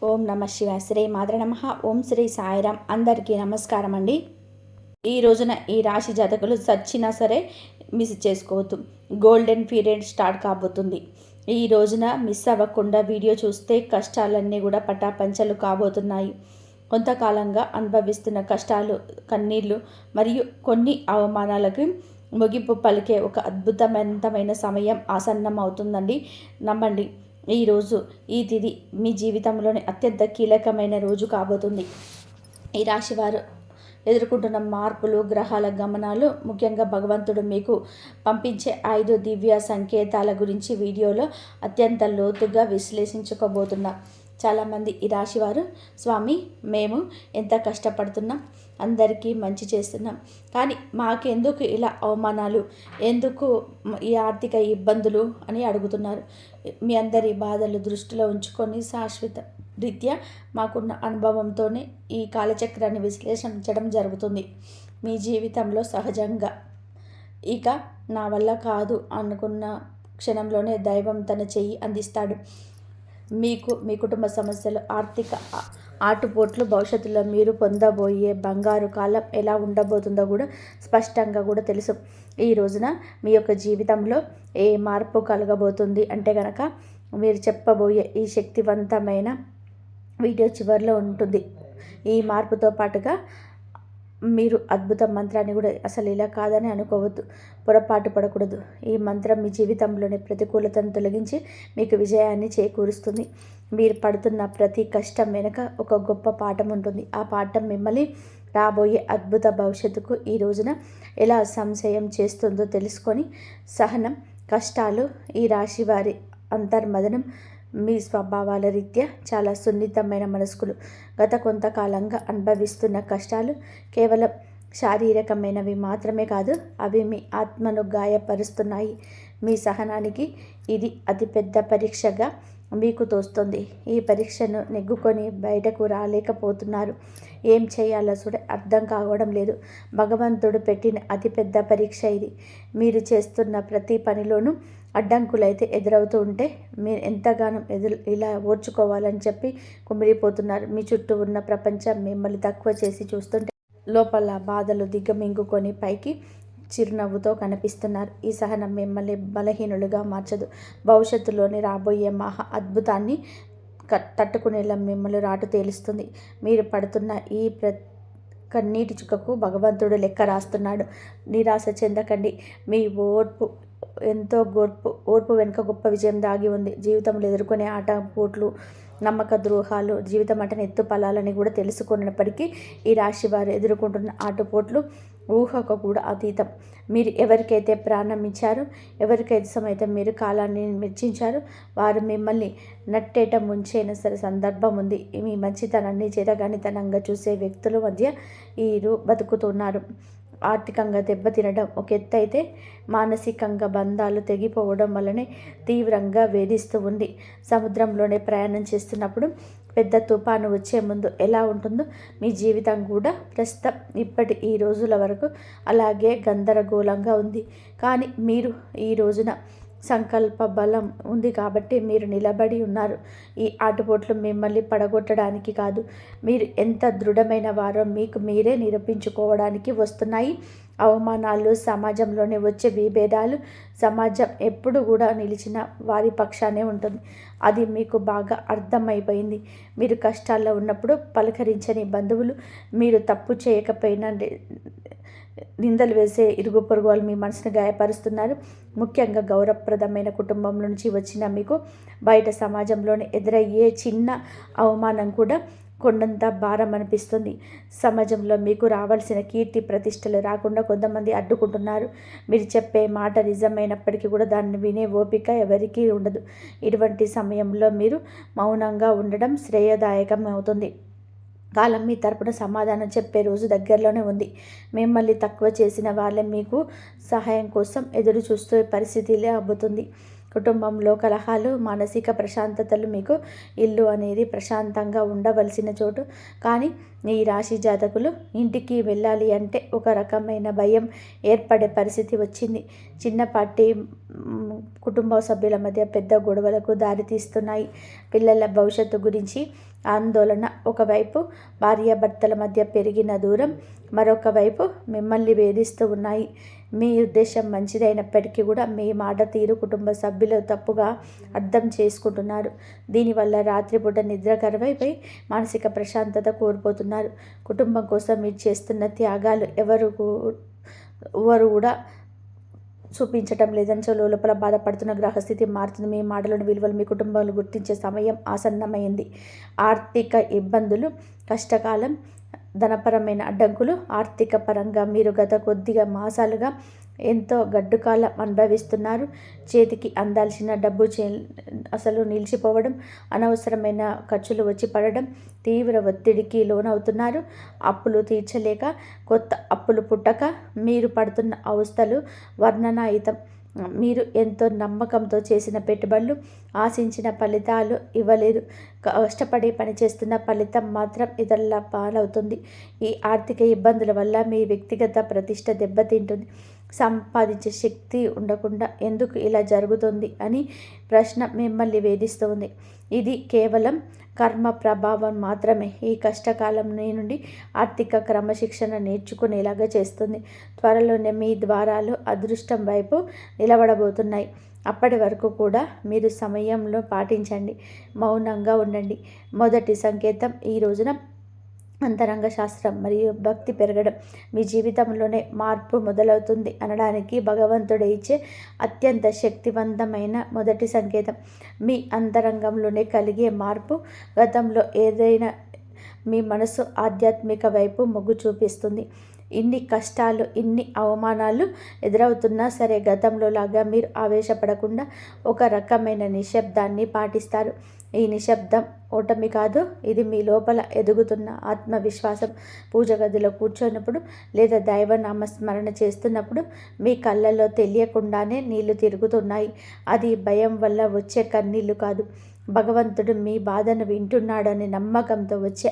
ఓం నమ శివాయ. శ్రీ మాతృ నమః. ఓం శ్రీ సాయిరామ్. అందరికీ నమస్కారం అండి. ఈ రోజున ఈ రాశి జాతకులు సచ్చినా సరే మిస్ చేసుకోవద్దు. గోల్డెన్ పీరియడ్ స్టార్ట్ కాబోతుంది. ఈ రోజున మిస్ అవ్వకుండా వీడియో చూస్తే కష్టాలన్నీ కూడా పటాపంచలు కాబోతున్నాయి. కొంతకాలంగా అనుభవిస్తున్న కష్టాలు, కన్నీళ్లు మరియు కొన్ని అవమానాలకి ముగింపు పలికే ఒక అద్భుతమైన సమయం ఆసన్నం అవుతుందండి. నమ్మండి. ఈరోజు ఈ తిథి మీ జీవితంలోని అత్యంత కీలకమైన రోజు కాబోతుంది. ఈ రాశివారు ఎదుర్కొంటున్న మార్పులు, గ్రహాల గమనాలు, ముఖ్యంగా భగవంతుడు మీకు పంపించే 5 దివ్య సంకేతాల గురించి వీడియోలో అత్యంత లోతుగా విశ్లేషించుకోబోతున్నాం. చాలామంది ఈ రాశివారు, స్వామి మేము ఎంత కష్టపడుతున్నాం, అందరికీ మంచి చేస్తున్నాం, కానీ మాకెందుకు ఇలా అవమానాలు, ఎందుకు ఈ ఆర్థిక ఇబ్బందులు అని అడుగుతున్నారు. మీ అందరి బాధలు దృష్టిలో ఉంచుకొని శాశ్వత రీత్యా మాకున్న అనుభవంతోనే ఈ కాలచక్రాన్ని విశ్లేషించడం జరుగుతుంది. మీ జీవితంలో సహజంగా ఇక నా వల్ల కాదు అనుకున్న క్షణంలోనే దైవం తన చెయ్యి అందిస్తాడు. మీకు మీ కుటుంబ సమస్యలు, ఆర్థిక ఆటుపోట్లు, భవిష్యత్తులో మీరు పొందబోయే బంగారు కాలం ఎలా ఉండబోతుందో కూడా స్పష్టంగా కూడా తెలుసు. ఈ రోజున మీ యొక్క జీవితంలో ఏ మార్పు కలగబోతుంది అంటే కనుక మీరు చెప్పబోయే ఈ శక్తివంతమైన వీడియో చివరిలో ఉంటుంది. ఈ మార్పుతో పాటుగా మీరు అద్భుత మంత్రాన్ని కూడా అసలు ఇలా కాదని అనుకోవద్దు, పొరపాటు పడకూడదు. ఈ మంత్రం మీ జీవితంలోని ప్రతికూలతను తొలగించి మీకు విజయాన్ని చేకూరుస్తుంది. మీరు పడుతున్న ప్రతి కష్టం వెనుక ఒక గొప్ప పాఠం ఉంటుంది. ఆ పాఠం మిమ్మల్ని రాబోయే అద్భుత భవిష్యత్తుకు ఈ రోజున ఎలా సంశయం చేస్తుందో తెలుసుకొని, సహనం, కష్టాలు, ఈ రాశి వారి అంతర్మదనం, మీ స్వభావాల రీత్యా చాలా సున్నితమైన మనస్కులు. గత కొంతకాలంగా అనుభవిస్తున్న కష్టాలు కేవలం శారీరకమైనవి మాత్రమే కాదు, అవి మీ ఆత్మను గాయపరుస్తున్నాయి. మీ సహనానికి ఇది అతిపెద్ద పరీక్షగా మీకు తోస్తుంది. ఈ పరీక్షను నెగ్గుకొని బయటకు రాలేకపోతున్నారు. ఏం చేయాలో కూడా అర్థం కావడం లేదు. భగవంతుడు పెట్టిన అతిపెద్ద పరీక్ష ఇది. మీరు చేస్తున్న ప్రతి పనిలోనూ అడ్డంకులైతే ఎదురవుతూ ఉంటే మీరు ఎంతగానో ఇలా ఓర్చుకోవాలని చెప్పి కుమిలిపోతున్నారు. మీ చుట్టూ ఉన్న ప్రపంచం మిమ్మల్ని తక్కువ చేసి చూస్తుంటే లోపల బాధలు దిగమింగుకొని పైకి చిరునవ్వుతో కనిపిస్తున్నారు. ఈ సహనం మిమ్మల్ని బలహీనులుగా మార్చదు. భవిష్యత్తులోని రాబోయే మహా అద్భుతాన్ని తట్టుకునేలా మిమ్మల్ని రాటు తేలుస్తుంది. మీరు పడుతున్న ఈ కన్నీటి చుక్కకు భగవంతుడు లెక్క రాస్తున్నాడు. నిరాశ చెందకండి. మీ ఎంతో ఓర్పు వెనుక గొప్ప విజయం దాగి ఉంది. జీవితంలో ఎదుర్కొనే ఆటపోట్లు, నమ్మక ద్రోహాలు, జీవితం అంటే ఎత్తు ఫలాలని కూడా తెలుసుకున్నప్పటికీ ఈ రాశి వారు ఎదుర్కొంటున్న ఆటుపోట్లు ఊహకు కూడా అతీతం. మీరు ఎవరికైతే ప్రాణం ఇచ్చారో, ఎవరికైతే సమయం మీరు కాలాన్ని మెచ్చించారో, వారు మిమ్మల్ని నట్టేట ముంచైనా సరే సందర్భం ఉంది. మీ మంచితనాన్ని చేతగానితనంగా చూసే వ్యక్తుల మధ్య వీరు బతుకుతున్నారు. ఆర్థికంగా దెబ్బతినడం ఒక ఎత్తు అయితే, మానసికంగా బంధాలు తెగిపోవడం వల్లనే తీవ్రంగా వేధిస్తూ ఉంది. సముద్రంలోనే ప్రయాణం చేస్తున్నప్పుడు పెద్ద తుఫాను వచ్చే ముందు ఎలా ఉంటుందో మీ జీవితం కూడా ప్రస్తుతం ఈ రోజుల వరకు అలాగే గందరగోళంగా ఉంది. కానీ మీరు ఈ రోజున సంకల్ప బలం ఉంది కాబట్టి మీరు నిలబడి ఉన్నారు. ఈ ఆటుపోట్లు మిమ్మల్ని పడగొట్టడానికి కాదు, మీరు ఎంత దృఢమైన వారో మీకు మీరే నిరూపించుకోవడానికి వస్తున్నాయి. అవమానాలు, సమాజంలోనే వచ్చే విభేదాలు, సమాజం ఎప్పుడు కూడా నిలిచిన వారి పక్షానే ఉంటుంది. అది మీకు బాగా అర్థమైపోయింది. మీరు కష్టాల్లో ఉన్నప్పుడు పలకరించని బంధువులు, మీరు తప్పు చేయకపోయినా నిందలు వేసే ఇరుగు పొరుగు వాళ్ళు మీ మనసును గాయపరుస్తున్నారు. ముఖ్యంగా గౌరవప్రదమైన కుటుంబం నుంచి వచ్చిన మీకు బయట సమాజంలోనే ఎదురయ్యే చిన్న అవమానం కూడా కొండంత భారం అనిపిస్తుంది. సమాజంలో మీకు రావాల్సిన కీర్తి ప్రతిష్టలు రాకుండా కొంతమంది అడ్డుకుంటున్నారు. మీరు చెప్పే మాట నిజమైనప్పటికీ కూడా దాన్ని వినే ఓపిక ఎవరికీ ఉండదు. ఇటువంటి సమయంలో మీరు మౌనంగా ఉండడం శ్రేయదాయకం అవుతుంది. కాలం మీ తరపున సమాధానం చెప్పే రోజు దగ్గరలోనే ఉంది. మిమ్మల్ని తక్కువ చేసిన వాళ్ళే మీకు సహాయం కోసం ఎదురు చూస్తే పరిస్థితిలే అబ్బుతుంది. కుటుంబంలో కలహాలు, మానసిక ప్రశాంతతలు, మీకు ఇల్లు అనేది ప్రశాంతంగా ఉండవలసిన చోటు. కానీ ఈ రాశి జాతకులు ఇంటికి వెళ్ళాలి అంటే ఒక రకమైన భయం ఏర్పడే పరిస్థితి వచ్చింది. చిన్నపాటి కుటుంబ సభ్యుల మధ్య పెద్ద గొడవలకు దారితీస్తున్నాయి. పిల్లల భవిష్యత్తు గురించి ఆందోళన. ఒకవైపు భార్యాభర్తల మధ్య పెరిగిన దూరం, మరొక వైపు మిమ్మల్ని వేధిస్తూ ఉన్నాయి. మీ ఉద్దేశం మంచిదైనప్పటికీ కూడా మీ మాట తీరు కుటుంబ సభ్యులు తప్పుగా అర్థం చేసుకుంటున్నారు. దీనివల్ల రాత్రిపూట నిద్ర కరువైపోయి మానసిక ప్రశాంతత కోల్పోతున్నారు. కుటుంబం కోసం మీరు చేస్తున్న త్యాగాలు ఎవరు కూడా చూపించటం లేదని లోపల బాధపడుతున్న గ్రహస్థితి మారుతుంది. మీ మాటలను విలువలు మీ కుటుంబాలు గుర్తించే సమయం ఆసన్నమైంది. ఆర్థిక ఇబ్బందులు, కష్టకాలం, ధనపరమైన అడ్డంకులు. ఆర్థిక పరంగా మీరు గత కొద్దిగా మాసాలుగా ఎంతో గడ్డుకాలం అనుభవిస్తున్నారు. చేతికి అందాల్సిన డబ్బు అసలు నిలిచిపోవడం, అనవసరమైన ఖర్చులు వచ్చి పడడం, తీవ్ర ఒత్తిడికి లోనవుతున్నారు. అప్పులు తీర్చలేక కొత్త అప్పులు పుట్టక మీరు పడుతున్న అవస్థలు వర్ణనాతీతం. మీరు ఎంతో నమ్మకంతో చేసిన పెట్టుబడులు ఆశించిన ఫలితాలు ఇవ్వలేదు. కష్టపడి పనిచేస్తున్న ఫలితం మాత్రం ఇతరుల పాలవుతుంది. ఈ ఆర్థిక ఇబ్బందుల వల్ల మీ వ్యక్తిగత ప్రతిష్ట దెబ్బతింటుంది. సంపాదించే శక్తి ఉండకుండా ఎందుకు ఇలా జరుగుతుంది అని ప్రశ్న మిమ్మల్ని వేధిస్తుంది. ఇది కేవలం కర్మ ప్రభావం మాత్రమే. ఈ కష్టకాలం నుండి ఆర్థిక క్రమశిక్షణ నేర్చుకునేలాగా చేస్తుంది. త్వరలోనే మీ ద్వారాలు అదృష్టం వైపు నిలబడబోతున్నాయి. అప్పటి వరకు కూడా మీరు సమయంలో పాటించండి, మౌనంగా ఉండండి. మొదటి సంకేతం ఈ రోజున అంతరంగ శాస్త్రం మరియు భక్తి పెరగడం. మీ జీవితంలోనే మార్పు మొదలవుతుంది అనడానికి భగవంతుడు ఇచ్చే అత్యంత శక్తివంతమైన మొదటి సంకేతం మీ అంతరంగంలోనే కలిగే మార్పు. గతంలో ఏదైనా మీ మనసు ఆధ్యాత్మిక వైపు మొగ్గు చూపిస్తుంది. ఇన్ని కష్టాలు, ఇన్ని అవమానాలు ఎదురవుతున్నా సరే గతంలో లాగా మీరు ఆవేశపడకుండా ఒక రకమైన నిశ్శబ్దాన్ని పాటిస్తారు. ఈ నిశ్శబ్దం ఓటమి కాదు, ఇది మీ లోపల ఎదుగుతున్న ఆత్మవిశ్వాసం. పూజ గదిలో కూర్చున్నప్పుడు లేదా దైవ నామస్మరణ చేస్తున్నప్పుడు మీ కళ్ళల్లో తెలియకుండానే నీళ్లు తిరుగుతున్నాయి. అది భయం వల్ల వచ్చే కన్నీళ్లు కాదు, భగవంతుడు మీ బాధను వింటున్నాడనే నమ్మకంతో వచ్చే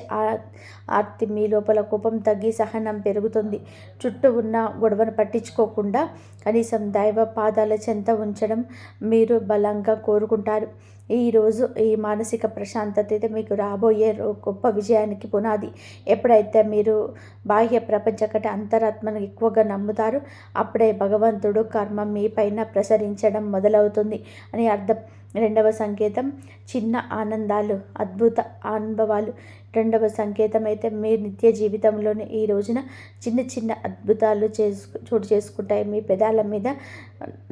ఆర్తి. మీ లోపల కోపం తగ్గి సహనం పెరుగుతుంది. చుట్టూ ఉన్న గొడవను పట్టించుకోకుండా కనీసం దైవ పాదాల చెంత ఉంచడం మీరు బలంగా కోరుకుంటారు. ఈరోజు ఈ మానసిక ప్రశాంతత అయితే మీకు రాబోయే గొప్ప విజయానికి పునాది. ఎప్పుడైతే మీరు బాహ్య ప్రపంచం కంటే అంతరాత్మను ఎక్కువగా నమ్ముతారో అప్పుడే భగవంతుడు కర్మ మీ పైన ప్రసరించడం మొదలవుతుంది అని అర్థం. రెండవ సంకేతం చిన్న ఆనందాలు, అద్భుత అనుభవాలు. రెండవ సంకేతం అయితే మీ నిత్య జీవితంలోనే ఈ రోజున చిన్న చిన్న అద్భుతాలు చోటు చేసుకుంటాయి. మీ పెదాల మీద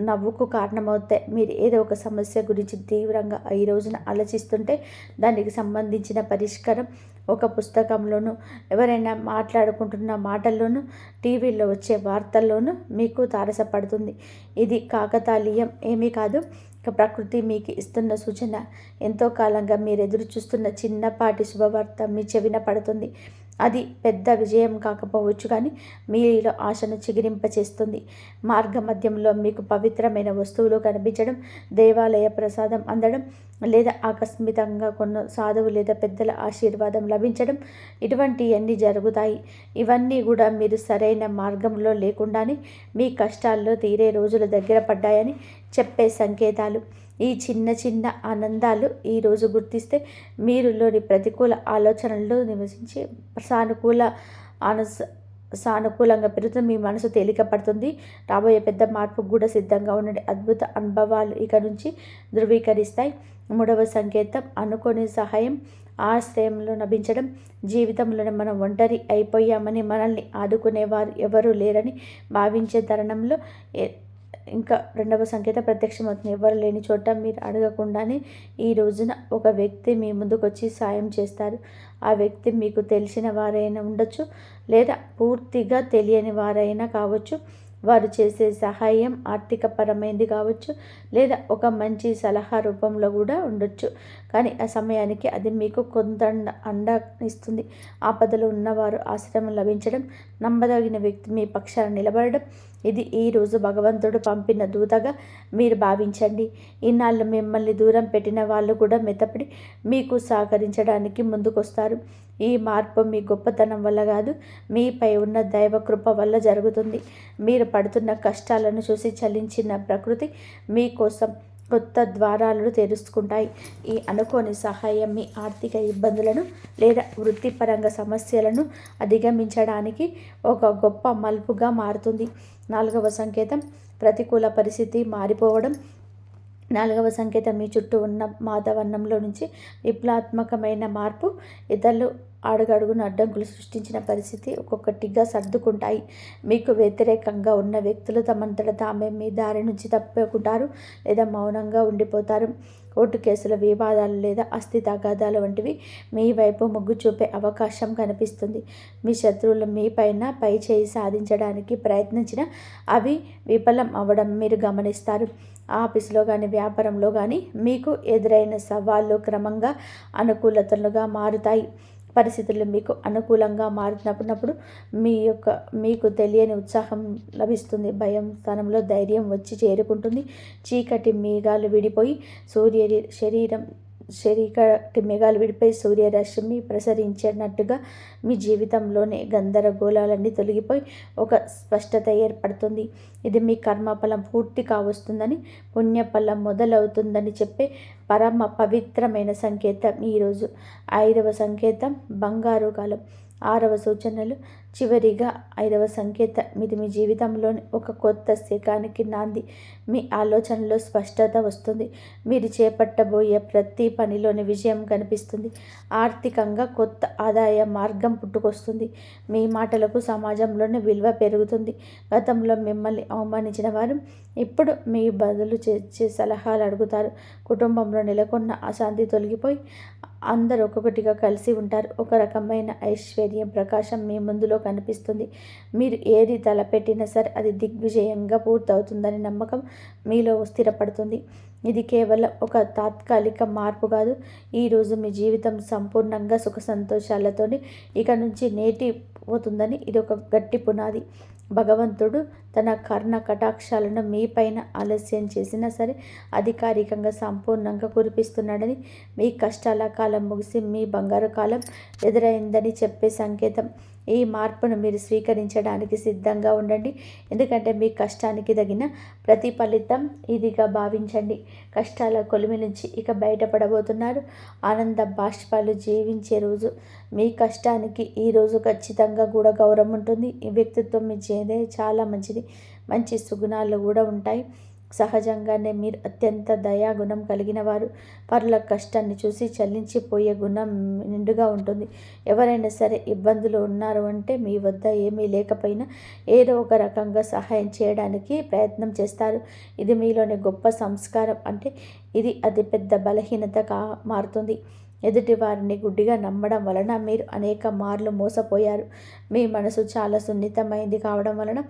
నవ్వుకు కారణమవుతాయి. మీరు ఏదో ఒక సమస్య గురించి తీవ్రంగా ఈ రోజున ఆలోచిస్తుంటే దానికి సంబంధించిన పరిష్కారం ఒక పుస్తకంలోనూ, ఎవరైనా మాట్లాడుకుంటున్న మాటల్లోనూ, టీవీలో వచ్చే వార్తల్లోనూ మీకు తారసపడుతుంది. ఇది కాకతాళీయం ఏమీ కాదు, ప్రకృతి మీకు ఇస్తున్న సూచన. ఎంతో కాలంగా మీరు ఎదురు చూస్తున్న చిన్నపాటి శుభవార్త మీ చెవిన పడుతుంది. అది పెద్ద విజయం కాకపోవచ్చు, కానీ మీలో ఆశను చిగురింపచేస్తుంది. మార్గ మధ్యంలో మీకు పవిత్రమైన వస్తువులు కనిపించడం, దేవాలయ ప్రసాదం అందడం, లేదా ఆకస్మికంగా కొన్ని సాధువు లేదా పెద్దల ఆశీర్వాదం లభించడం, ఇటువంటివన్నీ జరుగుతాయి. ఇవన్నీ కూడా మీరు సరైన మార్గంలో లేకుండానే మీ కష్టాల్లో తీరే రోజులు దగ్గర పడ్డాయని చెప్పే సంకేతాలు. ఈ చిన్న చిన్న ఆనందాలు ఈరోజు గుర్తిస్తే మీరులోని ప్రతికూల ఆలోచనలు నివసించి సానుకూలంగా పెరుగుతుంది. మీ మనసు తేలిక పడుతుంది. రాబోయే పెద్ద మార్పుకు కూడా సిద్ధంగా ఉండండి. అద్భుత అనుభవాలు ఇక నుంచి ధృవీకరిస్తాయి. మూడవ సంకేతం అనుకోని సహాయం, ఆశ్రయంలో లభించడం. జీవితంలోనే మనం ఒంటరి అయిపోయామని, మనల్ని ఆదుకునేవారు ఎవరూ లేరని భావించే తరుణంలో ఇంకా రెండవ సంకేతం ప్రత్యక్షమవుతుంది. ఎవరు లేని చోట మీరు అడగకుండానే ఈ రోజున ఒక వ్యక్తి మీ ముందుకు వచ్చి సాయం చేస్తారు. ఆ వ్యక్తి మీకు తెలిసిన వారైనా ఉండొచ్చు, లేదా పూర్తిగా తెలియని వారైనా కావచ్చు. వారు చేసే సహాయం ఆర్థికపరమైనది కావచ్చు, లేదా ఒక మంచి సలహా రూపంలో కూడా ఉండొచ్చు. కానీ ఆ సమయానికి అది మీకు కొంత అండ ఇస్తుంది. ఆపదలో ఉన్నవారు ఆశ్రయం లభించడం, నమ్మదగిన వ్యక్తి మీ పక్షాన నిలబడడం, ఇది ఈరోజు భగవంతుడు పంపిన దూతగా మీరు భావించండి. ఇన్నాళ్ళు మిమ్మల్ని దూరం పెట్టిన వాళ్ళు కూడా మెత్తపడి మీకు సహకరించడానికి ముందుకొస్తారు. ఈ మార్పు మీ గొప్పతనం వల్ల కాదు, మీపై ఉన్న దైవ కృప వల్ల జరుగుతుంది. మీరు పడుతున్న కష్టాలను చూసి చలించిన ప్రకృతి మీకోసం కొత్త ద్వారాలను తెరుచుకుంటాయి. ఈ అనుకోని సహాయం మీ ఆర్థిక ఇబ్బందులను లేదా వృత్తిపరంగా సమస్యలను అధిగమించడానికి ఒక గొప్ప మలుపుగా మారుతుంది. 4వ సంకేతం ప్రతికూల పరిస్థితి మారిపోవడం. 4వ సంకేతం మీ చుట్టూ ఉన్న వాతావరణంలో నుంచి విప్లవాత్మకమైన మార్పు. ఇతరులు అడుగడుగున అడ్డంకులు సృష్టించిన పరిస్థితి ఒక్కొక్కటిగా సర్దుకుంటాయి. మీకు వ్యతిరేకంగా ఉన్న వ్యక్తులు తమంతట తామే మీ దారి నుంచి తప్పుకుంటారు లేదా మౌనంగా ఉండిపోతారు. కోర్టు కేసుల వివాదాలు లేదా ఆస్తి తగాదాలు వంటివి మీ వైపు మొగ్గు చూపే అవకాశం కనిపిస్తుంది. మీ శత్రువులు మీ పై చేయి సాధించడానికి ప్రయత్నించిన అవి విఫలం అవ్వడం మీరు గమనిస్తారు. ఆఫీసులో కానీ వ్యాపారంలో కానీ మీకు ఎదురైన సవాళ్ళు క్రమంగా అనుకూలతలుగా మారుతాయి. పరిస్థితులు మీకు అనుకూలంగా మారినప్పుడు మీకు తెలియని ఉత్సాహం లభిస్తుంది. భయం స్థానంలో ధైర్యం వచ్చి చేరుకుంటుంది. చీకటి మేఘాలు విడిపోయి సూర్యరశ్మి ప్రసరించినట్టుగా మీ జీవితంలోని గందరగోళాలన్నీ తొలగిపోయి ఒక స్పష్టత ఏర్పడుతుంది. ఇది మీ కర్మఫలం పూర్తిగా వస్తుందని, పుణ్యఫలం మొదలవుతుందని చెప్పే పరమ పవిత్రమైన సంకేతం ఈరోజు. 5వ సంకేతం బంగారు కాలం. 6వ సూచనలు. చివరిగా 5వ సంకేతం ఇది మీ జీవితంలోని ఒక కొత్త శకానికి నాంది. మీ ఆలోచనలో స్పష్టత వస్తుంది. మీరు చేపట్టబోయే ప్రతి పనిలోని విజయం కనిపిస్తుంది. ఆర్థికంగా కొత్త ఆదాయ మార్గం పుట్టుకొస్తుంది. మీ మాటలకు సమాజంలోని విలువ పెరుగుతుంది. గతంలో మిమ్మల్ని అవమానించిన వారు ఇప్పుడు మీ బదులు చేసే సలహాలు అడుగుతారు. కుటుంబంలో నెలకొన్న అశాంతి తొలగిపోయి అందరూ ఒక్కొక్కటిగా కలిసి ఉంటారు. ఒక రకమైన ఐశ్వర్యం ప్రకాశం మీ ముందులో కనిపిస్తుంది. మీరు ఏది తలపెట్టినా సరే అది దిగ్విజయంగా పూర్తవుతుందని నమ్మకం మీలో స్థిరపడుతుంది. ఇది కేవలం ఒక తాత్కాలిక మార్పు కాదు. ఈరోజు మీ జీవితం సంపూర్ణంగా సుఖ సంతోషాలతోని ఇక నుంచి నేటి పోతుందని ఇది ఒక గట్టి పునాది. భగవంతుడు తన కర్ణ కటాక్షాలను మీపైన ఆలస్యం చేసినా సరే అధికారికంగా సంపూర్ణంగా కురిపిస్తున్నాడని, మీ కష్టాల కాలం ముగిసి మీ బంగారు కాలం ఎదురైందని చెప్పే సంకేతం. ఈ మార్పును మీరు స్వీకరించడానికి సిద్ధంగా ఉండండి. ఎందుకంటే మీ కష్టానికి తగిన ప్రతిఫలితం ఇదిగా భావించండి. కష్టాల కొలిమి నుంచి ఇక బయటపడబోతున్నారు. ఆనంద బాష్పాలు జీవించే రోజు. మీ కష్టానికి ఈ రోజు ఖచ్చితంగా కూడా గౌరవం ఉంటుంది. ఈ వ్యక్తిత్వం మీ చాలా మంచిది. మంచి సుగుణాలు కూడా ఉంటాయి. సహజంగానే మీరు అత్యంత దయాగుణం కలిగిన వారు. పరుల కష్టాన్ని చూసి చలించిపోయే గుణం నిండుగా ఉంటుంది. ఎవరైనా సరే ఇబ్బందులు ఉన్నారు అంటే మీ వద్ద ఏమీ లేకపోయినా ఏదో ఒక రకంగా సహాయం చేయడానికి ప్రయత్నం చేస్తారు. ఇది మీలోని గొప్ప సంస్కారం. అంటే ఇది అతిపెద్ద బలహీనతగా మారుతుంది. ఎదుటి వారిని గుడ్డిగా నమ్మడం వలన మీరు అనేక మార్లు మోసపోయారు. మీ మనసు చాలా సున్నితమైంది కావడం వలన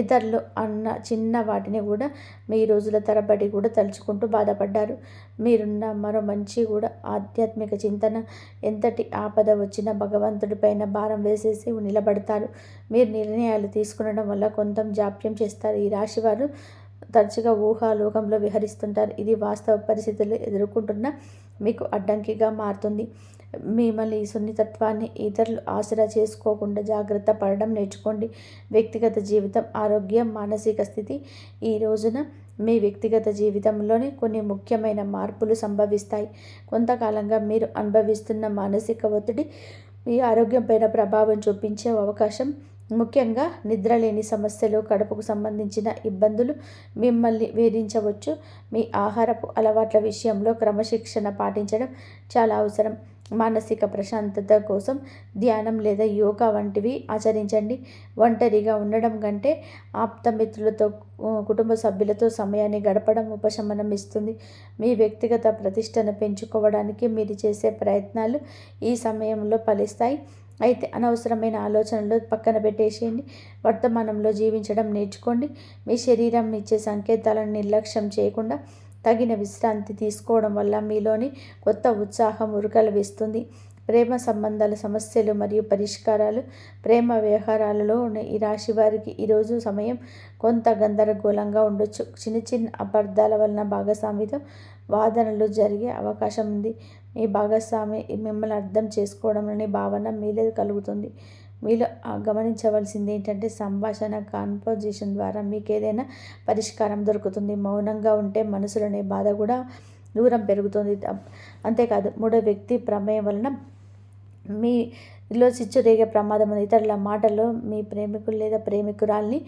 ఇతరులు అన్న చిన్న వాటిని కూడా మీ రోజుల తరబడి కూడా తలుచుకుంటూ బాధపడ్డారు. మీరున్న మరో మంచి కూడా ఆధ్యాత్మిక చింతన. ఎంతటి ఆపద వచ్చినా భగవంతుడి పైన భారం వేసేసి నిలబడతారు. మీరు నిర్ణయాలు తీసుకునడం వల్ల కొంత జాప్యం చేస్తారు. ఈ రాశి వారు తరచుగా ఊహాలోకంలో విహరిస్తుంటారు. ఇది వాస్తవ పరిస్థితులు ఎదుర్కొంటున్న మీకు అడ్డంకిగా మారుతుంది. మిమ్మల్ని ఈ సున్నితత్వాన్ని ఇతరులు ఆసరా చేసుకోకుండా జాగ్రత్త పడడం నేర్చుకోండి. వ్యక్తిగత జీవితం, ఆరోగ్యం, మానసిక స్థితి. ఈ రోజున మీ వ్యక్తిగత జీవితంలోనే కొన్ని ముఖ్యమైన మార్పులు సంభవిస్తాయి. కొంతకాలంగా మీరు అనుభవిస్తున్న మానసిక ఒత్తిడి మీ ఆరోగ్యంపైన ప్రభావం చూపించే అవకాశం. ముఖ్యంగా నిద్రలేని సమస్యలు, కడుపుకు సంబంధించిన ఇబ్బందులు మిమ్మల్ని వేధించవచ్చు. మీ ఆహారపు అలవాట్ల విషయంలో క్రమశిక్షణ పాటించడం చాలా అవసరం. మానసిక ప్రశాంతత కోసం ధ్యానం లేదా యోగా వంటివి ఆచరించండి. ఒంటరిగా ఉండడం కంటే ఆప్తమిత్రులతో, కుటుంబ సభ్యులతో సమయాన్ని గడపడం ఉపశమనం ఇస్తుంది. మీ వ్యక్తిగత ప్రతిష్టను పెంచుకోవడానికి మీరు చేసే ప్రయత్నాలు ఈ సమయంలో ఫలిస్తాయి. అయితే అనవసరమైన ఆలోచనలు పక్కన పెట్టేసేయండి. వర్తమానంలో జీవించడం నేర్చుకోండి. మీ శరీరం ఇచ్చే సంకేతాలను నిర్లక్ష్యం చేయకుండా తగిన విశ్రాంతి తీసుకోవడం వల్ల మీలోని కొత్త ఉత్సాహం ఉరకలు వేస్తుంది. ప్రేమ సంబంధాల సమస్యలు మరియు పరిష్కారాలు. ప్రేమ వ్యవహారాలలో ఉన్న ఈ రాశి వారికి ఈరోజు సమయం కొంత గందరగోళంగా ఉండొచ్చు. చిన్న చిన్న అపార్థాల వలన భాగస్వామితో వాదనలు జరిగే అవకాశం ఉంది. మీ భాగస్వామి మిమ్మల్ని అర్థం చేసుకోవడంలోని భావన మీలో కలుగుతుంది. మీలో గమనించవలసింది ఏంటంటే సంభాషణ కాన్వర్జేషన్ ద్వారా మీకు ఏదైనా పరిష్కారం దొరుకుతుంది. మౌనంగా ఉంటే మనసులోని బాధ కూడా దూరం పెరుగుతుంది. అంతేకాదు మూడో వ్యక్తి ప్రమేయం వలన మీలో చిచ్చు రేగే ప్రమాదం ఉంది. ఇతరుల మాటల్లో మీ ప్రేమికులు లేదా ప్రేమికురాల్ని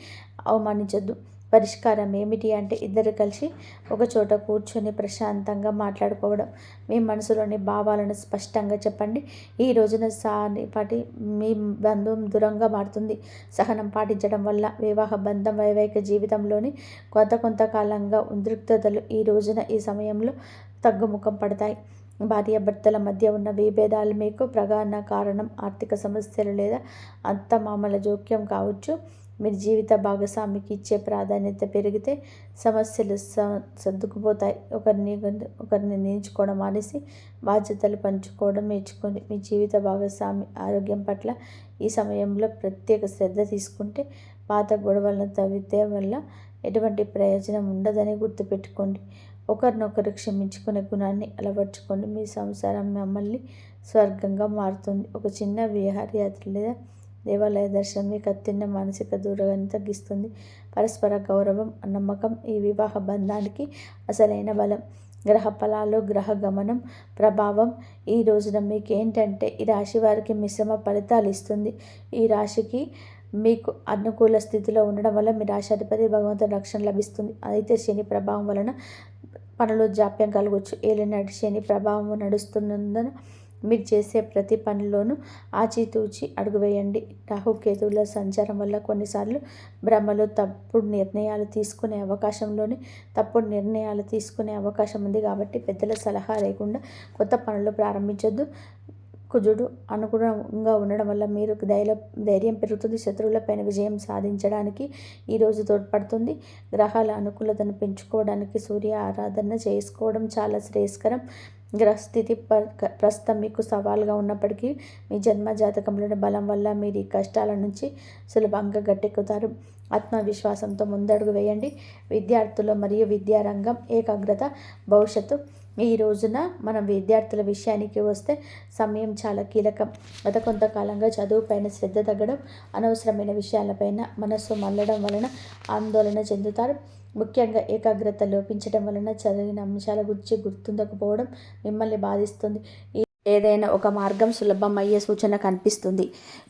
అవమానించొద్దు. పరిష్కారం ఏమిటి అంటే ఇద్దరు కలిసి ఒక చోట కూర్చొని ప్రశాంతంగా మాట్లాడుకోవడం. మీ మనసులోని భావాలను స్పష్టంగా చెప్పండి. ఈ రోజున సానిపాటి మీ బంధం దూరంగా మారుతుంది. సహనం పాటించడం వల్ల వివాహ బంధం వైవాహిక జీవితంలోని కొంతకాలంగా ఉద్రిక్తతలు ఈ సమయంలో తగ్గుముఖం పడతాయి. భార్యాభర్తల మధ్య ఉన్న విభేదాలు మీకు ప్రధాన కారణం ఆర్థిక సమస్యలు లేదా అత్తమామల జోక్యం కావచ్చు. మీరు జీవిత భాగస్వామికి ఇచ్చే ప్రాధాన్యత పెరిగితే సమస్యలు సర్దుకుపోతాయి. ఒకరిని నేర్చుకోవడం మానేసి బాధ్యతలు పంచుకోవడం నేర్చుకోండి. మీ జీవిత భాగస్వామి ఆరోగ్యం పట్ల ఈ సమయంలో ప్రత్యేక శ్రద్ధ తీసుకుంటే పాత గొడవలను తవ్వితే వల్ల ఎటువంటి ప్రయోజనం ఉండదని గుర్తుపెట్టుకోండి. ఒకరినొకరు క్షమించుకునే గుణాన్ని అలవర్చుకోండి. మీ సంసారం మిమ్మల్ని స్వర్గంగా మారుతుంది. ఒక చిన్న విహారయాత్ర లేదా దేవాలయ దర్శనం మీకు అత్యంత మానసిక దూరాన్ని తగ్గిస్తుంది. పరస్పర గౌరవం, నమ్మకం ఈ వివాహ బంధానికి అసలైన బలం. గ్రహ ఫలాలు, గ్రహ గమనం ప్రభావం ఈ రోజున మీకు ఏంటంటే ఈ రాశి వారికి మిశ్రమ ఫలితాలు ఇస్తుంది. ఈ రాశికి మీకు అనుకూల స్థితిలో ఉండడం వల్ల మీ రాశాధిపతి భగవంతుని రక్షణ లభిస్తుంది. అయితే శని ప్రభావం వలన పనులు జాప్యం కలగవచ్చు. ఏలినాటి శని ప్రభావం నడుస్తున్నందున మీరు చేసే ప్రతి పనిలోనూ ఆచితూచి అడుగు వేయండి. రాహుకేతువుల సంచారం వల్ల కొన్నిసార్లు భ్రమలు, తప్పుడు నిర్ణయాలు తీసుకునే అవకాశం ఉంది. కాబట్టి పెద్దల సలహా లేకుండా కొత్త పనులు ప్రారంభించొద్దు. కుజుడు అనుగుణంగా ఉండడం వల్ల మీరు ధైర్యం పెరుగుతుంది. శత్రువులపైన విజయం సాధించడానికి ఈరోజు తోడ్పడుతుంది. గ్రహాల అనుకూలతను పెంచుకోవడానికి సూర్య ఆరాధన చేసుకోవడం చాలా శ్రేయస్కరం. గ్రహస్థితి ప్రస్తుతం మీకు సవాల్గా ఉన్నప్పటికీ మీ జన్మ జాతకంలోని బలం వల్ల మీరు ఈ కష్టాల నుంచి సులభంగా గట్టెక్కుతారు. ఆత్మవిశ్వాసంతో ముందడుగు వేయండి. విద్యార్థులు మరియు విద్యారంగం ఏకాగ్రత భవిష్యత్తు. ఈ రోజున మనం విద్యార్థుల విషయానికి వస్తే సమయం చాలా కీలకం. గత కొంతకాలంగా చదువుపైన శ్రద్ధ తగ్గడం, అనవసరమైన విషయాలపైన మనస్సు మళ్ళడం వలన ఆందోళన చెందుతారు. ముఖ్యంగా ఏకాగ్రత లోపించడం వలన చదివిన అంశాల గురించి గుర్తుండకపోవడం మిమ్మల్ని బాధిస్తుంది. ఏదైనా ఒక మార్గం సులభం అయ్యే సూచన కనిపిస్తుంది.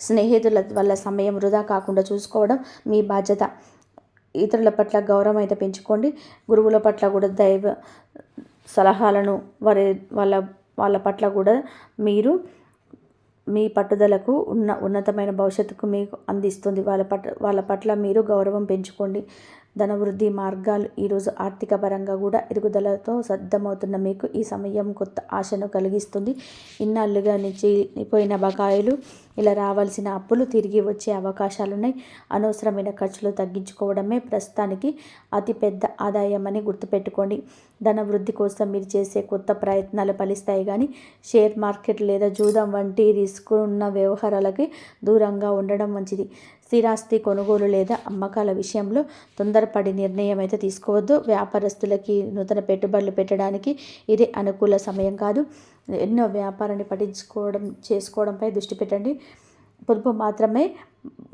స్నేహితుల వల్ల సమయం వృధా కాకుండా చూసుకోవడం మీ బాధ్యత. ఇతరుల పట్ల గౌరవం అయితే పెంచుకోండి. గురువుల పట్ల కూడా దైవ సలహాలను వాళ్ళ పట్ల కూడా మీరు మీ పట్టుదలకు ఉన్నతమైన భవిష్యత్తుకు మీకు అందిస్తుంది. వాళ్ళ పట్ల మీరు గౌరవం పెంచుకోండి. ధనవృద్ధి మార్గాలు ఈరోజు ఆర్థిక పరంగా కూడా ఎదుగుదలతో సిద్ధమవుతున్న మీకు ఈ సమయం కొత్త ఆశను కలిగిస్తుంది. ఇన్నాళ్ళుగా నిలిచిపోయిన బకాయిలు, ఇలా రావాల్సిన అప్పులు తిరిగి వచ్చే అవకాశాలున్నాయి. అనవసరమైన ఖర్చులు తగ్గించుకోవడమే ప్రస్తుతానికి అతిపెద్ద ఆదాయం అని గుర్తుపెట్టుకోండి. ధనవృద్ధి కోసం మీరు చేసే కొత్త ప్రయత్నాలు ఫలిస్తాయి. కానీ షేర్ మార్కెట్ లేదా జూదం వంటి రిస్క్ ఉన్న వ్యవహారాలకి దూరంగా ఉండడం మంచిది. స్థిరాస్తి కొనుగోలు లేదా అమ్మకాల విషయంలో తొందరపడి నిర్ణయం అయితే తీసుకోవద్దు. వ్యాపారస్తులకి నూతన పెట్టుబడులు పెట్టడానికి ఇది అనుకూల సమయం కాదు. ఎన్నో వ్యాపారాన్ని చేసుకోవడంపై దృష్టి పెట్టండి. పొదుపు మాత్రమే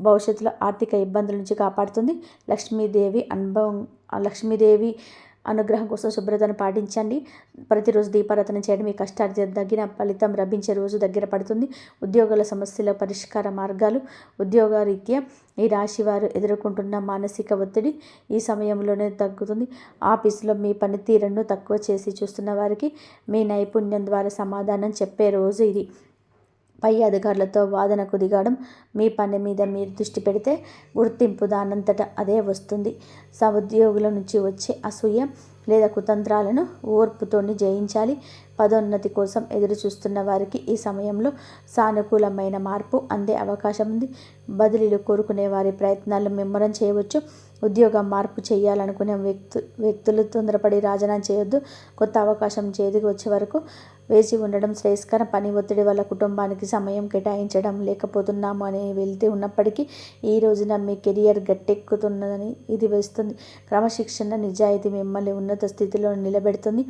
భవిష్యత్తులో ఆర్థిక ఇబ్బందుల నుంచి కాపాడుతుంది. లక్ష్మీదేవి అనుగ్రహం కోసం శుభ్రతను పాటించండి. ప్రతిరోజు దీపారాధన చేయడం మీ కష్టానికి తగిన ఫలితం లభించే రోజు దగ్గర పడుతుంది. ఉద్యోగుల సమస్యల పరిష్కార మార్గాలు. ఉద్యోగరీత్యా ఈ రాశి వారు ఎదుర్కొంటున్న మానసిక ఒత్తిడి ఈ సమయంలోనే తగ్గుతుంది. ఆఫీసులో మీ పనితీరును తక్కువ చేసి చూస్తున్న వారికి మీ నైపుణ్యం ద్వారా సమాధానం చెప్పే రోజు ఇది. పై అధికారులతో వాదనకు దిగడం, మీ పని మీద మీరు దృష్టి పెడితే గుర్తింపు దానంతట అదే వస్తుంది. సహోద్యోగుల నుంచి వచ్చే అసూయ లేదా కుతంత్రాలను ఓర్పుతోని జయించాలి. పదోన్నతి కోసం ఎదురు చూస్తున్న వారికి ఈ సమయంలో సానుకూలమైన మార్పు అందే అవకాశం ఉంది. బదిలీలు కోరుకునే వారి ప్రయత్నాలు ముమ్మరం చేయవచ్చు. ఉద్యోగం మార్పు చేయాలనుకునే వ్యక్తులు తొందరపడి రాజీనామా చేయొద్దు. కొత్త అవకాశం చేతికి వచ్చే వరకు వేచి ఉండడం శ్రేయస్కరం. పని ఒత్తిడి వల్ల కుటుంబానికి సమయం కేటాయించడం లేకపోతున్నాము అని వెళ్తూ ఉన్నప్పటికీ ఈ రోజున మీ కెరియర్ గట్టెక్కుతున్నదని ఇది వేస్తుంది. క్రమశిక్షణ, నిజాయితీ మిమ్మల్ని ఉన్నత స్థితిలో నిలబెడుతుంది.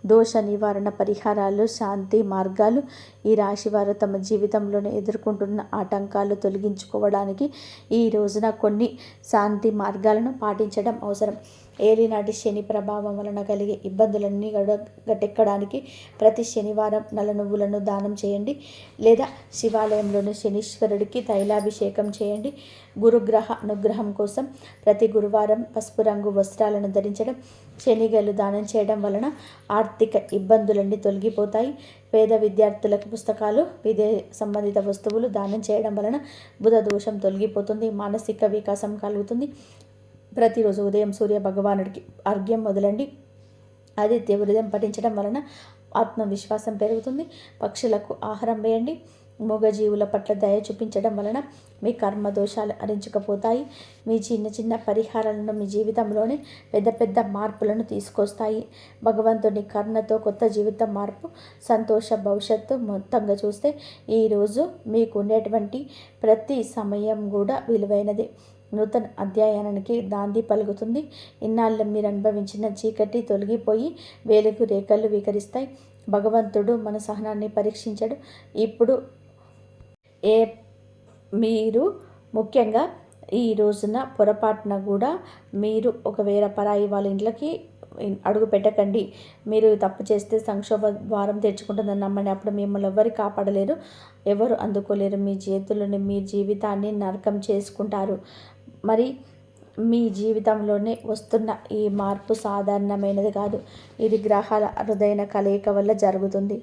దోష నివారణ పరిహారాలు, శాంతి మార్గాలు. ఈ రాశివారు తమ జీవితంలోనే ఎదుర్కొంటున్న ఆటంకాలు తొలగించుకోవడానికి ఈ రోజున కొన్ని శాంతి మార్గాలను పాటించడం అవసరం. ఏలినాటి శని ప్రభావం వలన కలిగే ఇబ్బందులన్నీ గట్టెక్కడానికి ప్రతి శనివారం నల్ల నువ్వులను దానం చేయండి, లేదా శివాలయంలోని శనీశ్వరుడికి తైలాభిషేకం చేయండి. గురుగ్రహ అనుగ్రహం కోసం ప్రతి గురువారం పసుపు రంగు వస్త్రాలను ధరించడం, శనిగలు దానం చేయడం వలన ఆర్థిక ఇబ్బందులన్నీ తొలగిపోతాయి. పేద విద్యార్థులకు పుస్తకాలు, సంబంధిత వస్తువులు దానం చేయడం వలన బుధ దోషం తొలగిపోతుంది, మానసిక వికాసం కలుగుతుంది. ప్రతిరోజు ఉదయం సూర్య భగవానుడికి అర్ఘ్యం వదలండి. ఆదిత్య హృదయం పఠించడం వలన ఆత్మవిశ్వాసం పెరుగుతుంది. పక్షులకు ఆహారం వేయండి. మూగజీవుల పట్ల దయ చూపించడం వలన మీ కర్మ దోషాలు హరించుకుపోతాయి. మీ చిన్న చిన్న పరిహారాలను మీ జీవితంలోనే పెద్ద పెద్ద మార్పులను తీసుకొస్తాయి. భగవంతుని కరుణతో కొత్త జీవితం మార్పు, సంతోష భవిష్యత్తు. మొత్తంగా చూస్తే ఈరోజు మీకు ఉండేటువంటి ప్రతి సమయం కూడా విలువైనది. నూతన అధ్యాయానికి నాంది పలుకుతుంది. ఇన్నాళ్ళు మీరు అనుభవించిన చీకటి తొలగిపోయి వెలుగు రేఖలు వికరిస్తాయి. భగవంతుడు మన సహనాన్ని పరీక్షించడు. ఇప్పుడు మీరు ముఖ్యంగా ఈ రోజున పొరపాటున కూడా మీరు ఒకవేళ పరాయి వాళ్ళ ఇంట్లోకి అడుగు పెట్టకండి. మీరు తప్పు చేస్తే సంక్షోభ ద్వారం తెరుచుకుంటుందని నమ్మండి. అప్పుడు మిమ్మల్ని ఎవరు కాపాడలేరు, ఎవరు అందుకోలేరు. మీ చేతులని మీ జీవితాన్ని నరకం చేసుకుంటారు. మరి మీ జీవితంలోనే వస్తున్న ఈ మార్పు సాధారణమైనది కాదు. ఇది గ్రహాల అరుదైన కలయిక వల్ల జరుగుతుంది.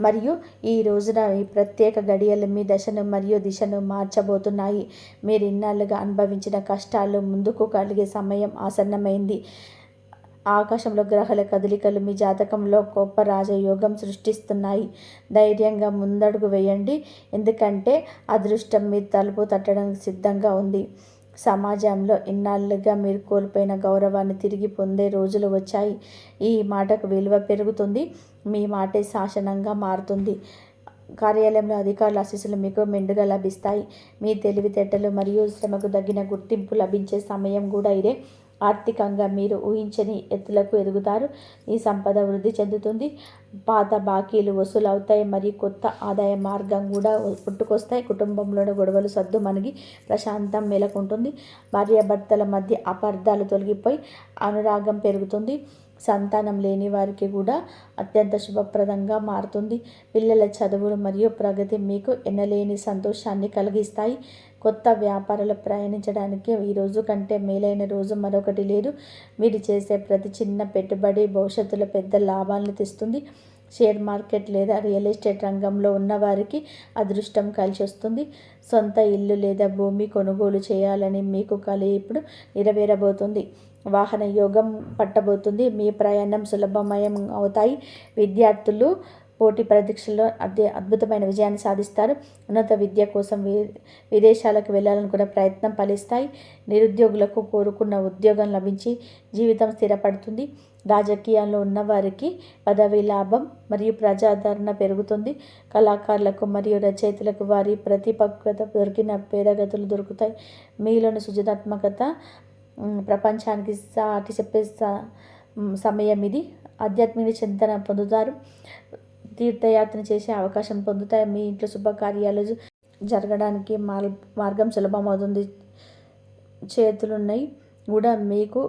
మరియు ఈ రోజున ఈ ప్రత్యేక గడియలు మీ దశను మరియు దిశను మార్చబోతున్నాయి. మీరు ఇన్నాళ్ళుగా అనుభవించిన కష్టాలు ముందుకు కలిగే సమయం ఆసన్నమైంది. ఆకాశంలో గ్రహాల కదలికలు మీ జాతకంలో గొప్ప రాజయోగం సృష్టిస్తున్నాయి. ధైర్యంగా ముందడుగు వేయండి, ఎందుకంటే అదృష్టం మీ తలుపు తట్టడానికి సిద్ధంగా ఉంది. సమాజంలో ఇన్నాళ్ళుగా మీరు కోల్పోయిన గౌరవాన్ని తిరిగి పొందే రోజులు వచ్చాయి. ఈ మాటకు విలువ పెరుగుతుంది. మీ మాటే శాసనంగా మారుతుంది. కార్యాలయంలో అధికారుల ఆశీస్సులు మీకు మెండుగా లభిస్తాయి. మీ తెలివితేటలు మరియు శ్రమకు తగిన గుర్తింపు లభించే సమయం కూడా ఇదే. ఆర్థికంగా మీరు ఊహించని ఎత్తులకు ఎదుగుతారు. ఈ సంపద వృద్ధి చెందుతుంది. పాత బాకీలు వసూలు అవుతాయి మరియు కొత్త ఆదాయ మార్గం కూడా పుట్టుకొస్తాయి. కుటుంబంలోని గొడవలు సద్దుమణిగి ప్రశాంతం నెలకొంటుంది. భార్యాభర్తల మధ్య అపార్థాలు తొలగిపోయి అనురాగం పెరుగుతుంది. సంతానం లేని వారికి కూడా అత్యంత శుభప్రదంగా మారుతుంది. పిల్లల చదువులు మరియు ప్రగతి మీకు ఎన్నలేని సంతోషాన్ని కలిగిస్తాయి. కొత్త వ్యాపారాలు ప్రయాణించడానికి ఈ రోజు కంటే మేలైన రోజు మరొకటి లేదు. మీరు చేసే ప్రతి చిన్న పెట్టుబడి భవిష్యత్తులో పెద్ద లాభాలను తెస్తుంది. షేర్ మార్కెట్ లేదా రియల్ ఎస్టేట్ రంగంలో ఉన్నవారికి అదృష్టం కలిసి వస్తుంది. సొంత ఇల్లు లేదా భూమి కొనుగోలు చేయాలని మీకు కల ఇప్పుడు నెరవేరబోతుంది. వాహన యోగం పట్టబోతుంది. మీ ప్రయాణం సులభమయం అవుతాయి. విద్యార్థులు పోటీ పరీక్షల్లో అద్భుతమైన విజయాన్ని సాధిస్తారు. ఉన్నత విద్య కోసం విదేశాలకు వెళ్ళాలనుకున్న ప్రయత్నం ఫలిస్తాయి. నిరుద్యోగులకు కోరుకున్న ఉద్యోగం లభించి జీవితం స్థిరపడుతుంది. రాజకీయాల్లో ఉన్నవారికి పదవి లాభం మరియు ప్రజాదరణ పెరుగుతుంది. కళాకారులకు మరియు రచయితలకు వారి ప్రతిపక్వత దొరికిన పేదగతులు దొరుకుతాయి. మీలోని సృజనాత్మకత ప్రపంచానికి సాటి చెప్పే సమయం ఇది. ఆధ్యాత్మిక చింతన పొందుతారు. తీర్థయాత్ర చేసే అవకాశం పొందుతాయి. మీ ఇంట్లో శుభకార్యాలు జరగడానికి మార్గం సులభమవుతుంది. చేతులున్నాయి కూడా మీకు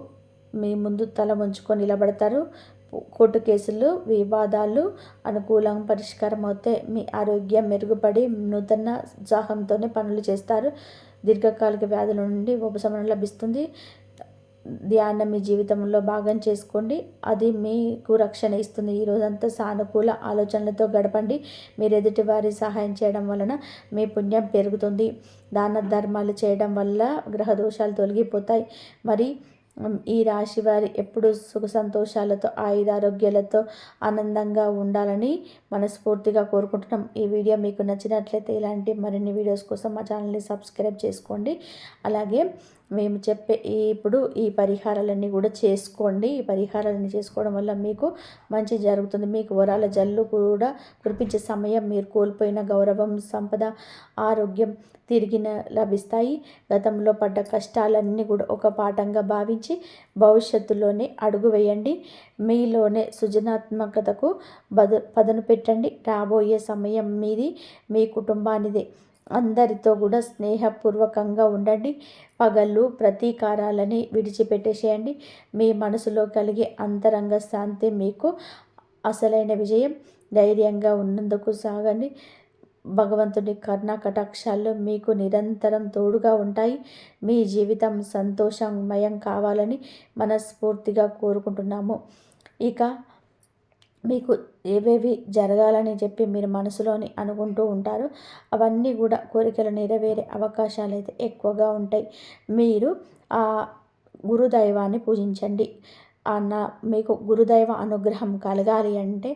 మీ ముందు తల వంచుకొని నిలబడతారు. కోర్టు కేసులు, వివాదాలు అనుకూలంగా పరిష్కారం అవుతాయి. మీ ఆరోగ్యం మెరుగుపడి నూతన ఉత్సాహంతోనే పనులు చేస్తారు. దీర్ఘకాలిక వ్యాధుల నుండి ఉపశమనం లభిస్తుంది. ధ్యానం మీ జీవితంలో భాగం చేసుకోండి, అది మీకు రక్షణ ఇస్తుంది. ఈ రోజంతా సానుకూల ఆలోచనలతో గడపండి. మీరు ఎదుటి వారి సహాయం చేయడం వలన మీ పుణ్యం పెరుగుతుంది. దాన ధర్మాలు చేయడం వల్ల గ్రహ దోషాలు తొలగిపోతాయి. మరి ఈ రాశి వారి ఎప్పుడు సుఖ సంతోషాలతో ఆయురారోగ్యాలతో ఆనందంగా ఉండాలని మనస్ఫూర్తిగా కోరుకుంటున్నాం. ఈ వీడియో మీకు నచ్చినట్లయితే ఇలాంటి మరిన్ని వీడియోస్ కోసం మా ఛానల్ని సబ్స్క్రైబ్ చేసుకోండి. అలాగే మేము చెప్పే ఇప్పుడు ఈ పరిహారాలన్నీ కూడా చేసుకోండి. ఈ పరిహారాలన్నీ చేసుకోవడం వల్ల మీకు మంచి జరుగుతుంది. మీకు వరాల జల్లు కూడా కురిపించే సమయం, మీరు కోల్పోయిన గౌరవం, సంపద, ఆరోగ్యం తిరిగి లభిస్తాయి. గతంలో పడ్డ కష్టాలన్నీ కూడా ఒక పాఠంగా భావించి భవిష్యత్తులోనే అడుగు వేయండి. మీలోనే సృజనాత్మకతకు పదును పెట్టండి. రాబోయే సమయం మీది, మీ కుటుంబానిదే. అందరితో కూడా స్నేహపూర్వకంగా ఉండండి. పగళ్ళు ప్రతీకారాలని విడిచిపెట్టేసేయండి. మీ మనసులో కలిగే అంతరంగ శాంతి మీకు అసలైన విజయం. ధైర్యంగా ఉన్నందుకు సాగండి. భగవంతుని కరుణ కటాక్షాలు మీకు నిరంతరం తోడుగా ఉంటాయి. మీ జీవితం సంతోషమయం కావాలని మనస్ఫూర్తిగా కోరుకుంటున్నాము. ఇక మీకు ఏవేవి జరగాలని చెప్పి మీరు మనసులోని అనుకుంటూ ఉంటారో అవన్నీ కూడా కోరికలు నెరవేరే అవకాశాలు అయితే ఎక్కువగా ఉంటాయి. మీరు ఆ గురుదైవాన్ని పూజించండి. మీకు గురుదైవ అనుగ్రహం కలగాలి అంటే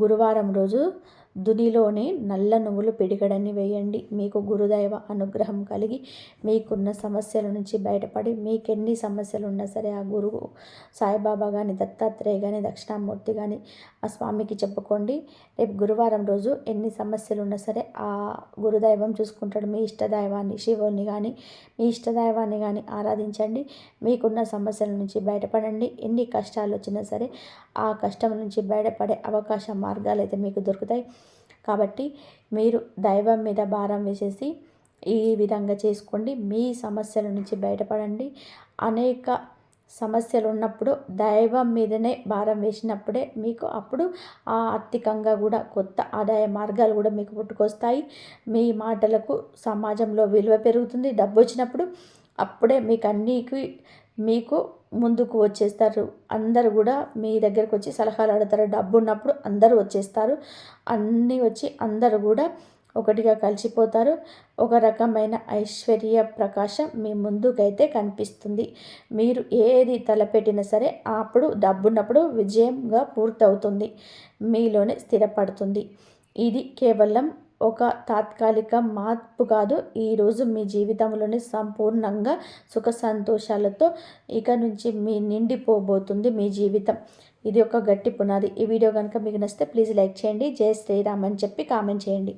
గురువారం రోజు దునిలోనే నల్ల నువ్వులు పిడికడని వేయండి. మీకు గురుదైవ అనుగ్రహం కలిగి మీకున్న సమస్యల నుంచి బయటపడి మీకెన్ని సమస్యలు ఉన్నా సరే ఆ గురువు సాయిబాబా కానీ, దత్తాత్రేయ కానీ, దక్షిణామూర్తి కానీ ఆ స్వామికి చెప్పుకోండి. రేపు గురువారం రోజు ఎన్ని సమస్యలు ఉన్నా సరే ఆ గురుదైవం చూసుకుంటాడు. మీ ఇష్టదైవాన్ని, శివుని కానీ, మీ ఇష్టదైవాన్ని కానీ ఆరాధించండి. మీకున్న సమస్యల నుంచి బయటపడండి. ఎన్ని కష్టాలు వచ్చినా సరే ఆ కష్టం నుంచి బయటపడే అవకాశ మార్గాలు అయితే మీకు దొరుకుతాయి. కాబట్టి మీరు దైవం మీద భారం వేసేసి ఈ విధంగా చేసుకోండి. మీ సమస్యల నుంచి బయటపడండి. అనేక సమస్యలు ఉన్నప్పుడు దైవం మీదనే భారం వేసినప్పుడే మీకు అప్పుడు ఆర్థికంగా కూడా కొత్త ఆదాయ మార్గాలు కూడా మీకు పుట్టుకొస్తాయి. మీ మాటలకు సమాజంలో విలువ పెరుగుతుంది. డబ్బు వచ్చినప్పుడు అప్పుడే మీకు ముందుకు వచ్చేస్తారు. అందరూ కూడా మీ దగ్గరకు వచ్చి సలహాలు అడుగుతారు. డబ్బు ఉన్నప్పుడు అందరూ వచ్చేస్తారు. అన్నీ వచ్చి అందరూ కూడా ఒకటిగా కలిసిపోతారు. ఒక రకమైన ఐశ్వర్య ప్రకాశం మీ ముందుకైతే కనిపిస్తుంది. మీరు ఏది తలపెట్టినా సరే అప్పుడు డబ్బున్నప్పుడు విజయంగా పూర్తవుతుంది. మీలోనే స్థిరపడుతుంది. ఇది కేవలం ఒక తాత్కాలిక మార్పు కాదు. ఈరోజు మీ జీవితంలోనే సంపూర్ణంగా సుఖ సంతోషాలతో ఇక నుంచి మీ నిండిపోబోతుంది మీ జీవితం. ఇది ఒక గట్టి పునాది. ఈ వీడియో కనుక మీకు నచ్చితే ప్లీజ్ లైక్ చేయండి. జై శ్రీరామ్ అని చెప్పి కామెంట్ చేయండి.